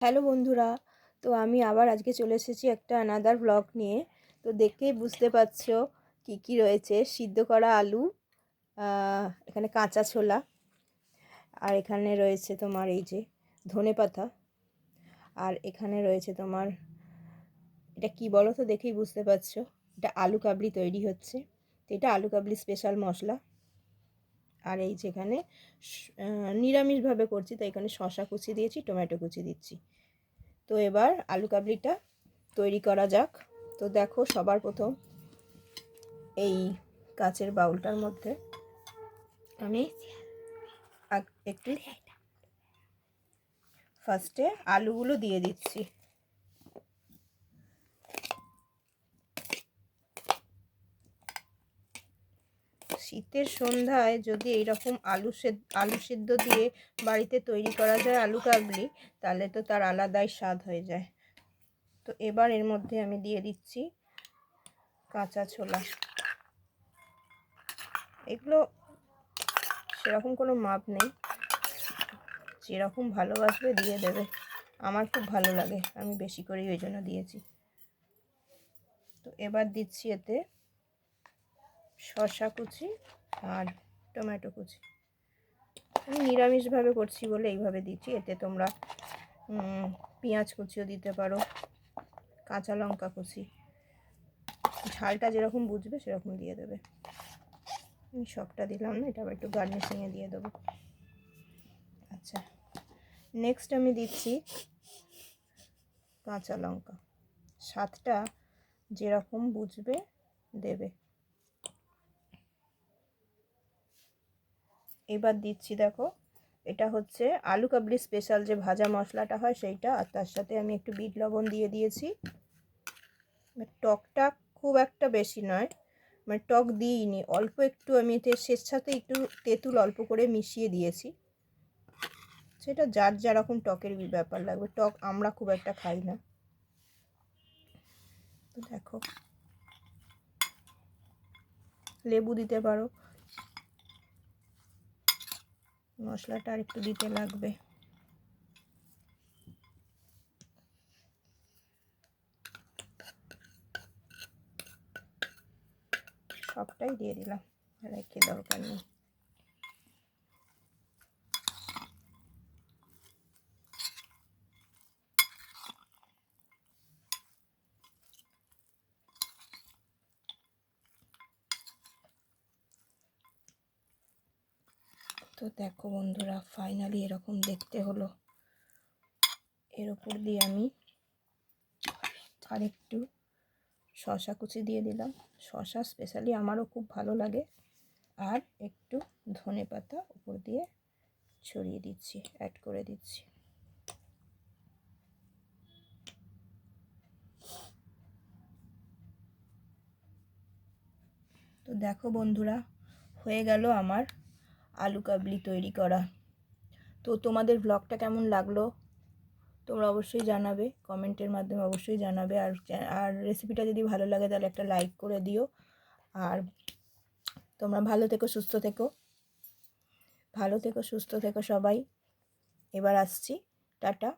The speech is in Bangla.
হ্যালো বন্ধুরা, তো আমি আবার আজকে চলে এসেছি একটা আনাদার ব্লগ নিয়ে। তো দেখেই বুঝতে পারছো কি কি রয়েছে। সিদ্ধ করা আলু, এখানে কাঁচা ছোলা, আর এখানে রয়েছে তোমার এই যে ধনেপাতা, আর এখানে রয়েছে তোমার এটা কি বলো তো, দেখেই বুঝতে পারছো এটা আলু কাবলি তৈরি হচ্ছে। তো এটা আলু কাবলি স্পেশাল মশলা। আর এই যেখানে নিরামিষভাবে করছি, তো এখানে শসা কুচি দিয়েছি, টমেটো কুচি দিচ্ছি। তো এবার আলু কাবলিটা তৈরি করা যাক। তো দেখো, সবার প্রথম এই কাচের বাউলটার মধ্যে আমি একটু ফার্স্টে আলুগুলো দিয়ে দিচ্ছি। শীতের সন্ধ্যায় যদি এইরকম আলু সিদ্ধ দিয়ে বাড়িতে তৈরি করা যায় আলু কাবলি, তাহলে তো তার আলাদাই স্বাদ হয়ে যায়। তো এবার এর মধ্যে আমি দিয়ে দিচ্ছি কাঁচা ছোলা। এগুলো সেরকম কোনো মাপ নেই, যেরকম ভালোবাসবে দিয়ে দেবে। আমার খুব ভালো লাগে, আমি বেশি করেই ওই জন্য দিয়েছি। তো এবার দিচ্ছি এতে শসা কুচি আর টমেটো কুচি। আমি নিরামিষভাবে করছি বলে এইভাবে দিচ্ছি। এতে তোমরা পেঁয়াজ কুচিও দিতে পারো, কাঁচা লঙ্কা কুচি, ঝালটা যেরকম বুঝবে সেরকম দিয়ে দেবে। আমি সবটা দিলাম না, এটা আবার একটু গার্নিশিংয়ে দিয়ে দেবো। আচ্ছা, নেক্সট আমি দিচ্ছি কাঁচা লঙ্কা। স্বাদটা যেরকম বুঝবে দেবে। এবার দিচ্ছি, দেখো এটা হচ্ছে আলু কাবলি স্পেশাল যে ভাজা মশলাটা হয় সেইটা, আর তার সাথে আমি একটু বিট লবণ দিয়ে দিয়েছি। টকটা খুব একটা বেশি নয়, মানে টক দিইনি, অল্প একটু আমি এতে স্বেচ্ছাতে একটু তেঁতুল অল্প করে মিশিয়ে দিয়েছি। সেটা যার যেরকম টকের ব্যাপার লাগবে, টক আমরা খুব একটা খাই না। তো দেখো, লেবু দিতে পারো, মশলাটা আর একটু দিতে লাগবে। সবটাই দিয়ে দিলাম, রেখে দরকার নেই। তো দেখো বন্ধুরা, ফাইনালি এরকম দেখতে হলো। এর ওপর দিয়ে আমি আর একটু শসা কুচি দিয়ে দিলাম। শসা স্পেশালি আমারও খুব ভালো লাগে। আর একটু ধনেপাতা উপর দিয়ে ছড়িয়ে দিচ্ছি, অ্যাড করে দিচ্ছি। তো দেখো বন্ধুরা, হয়ে গেল আমার আলু কাবলি তৈরি করা। তো তোমাদের ব্লগটা কেমন লাগলো তোমরা অবশ্যই জানাবে, কমেন্টের মাধ্যমে অবশ্যই জানাবে। আর রেসিপিটা যদি ভালো লাগে তাহলে একটা লাইক করে দিও। আর তোমরা ভালো থেকো, সুস্থ থেকো, সুস্থ থেকো সবাই। এবার আসছি, টাটা।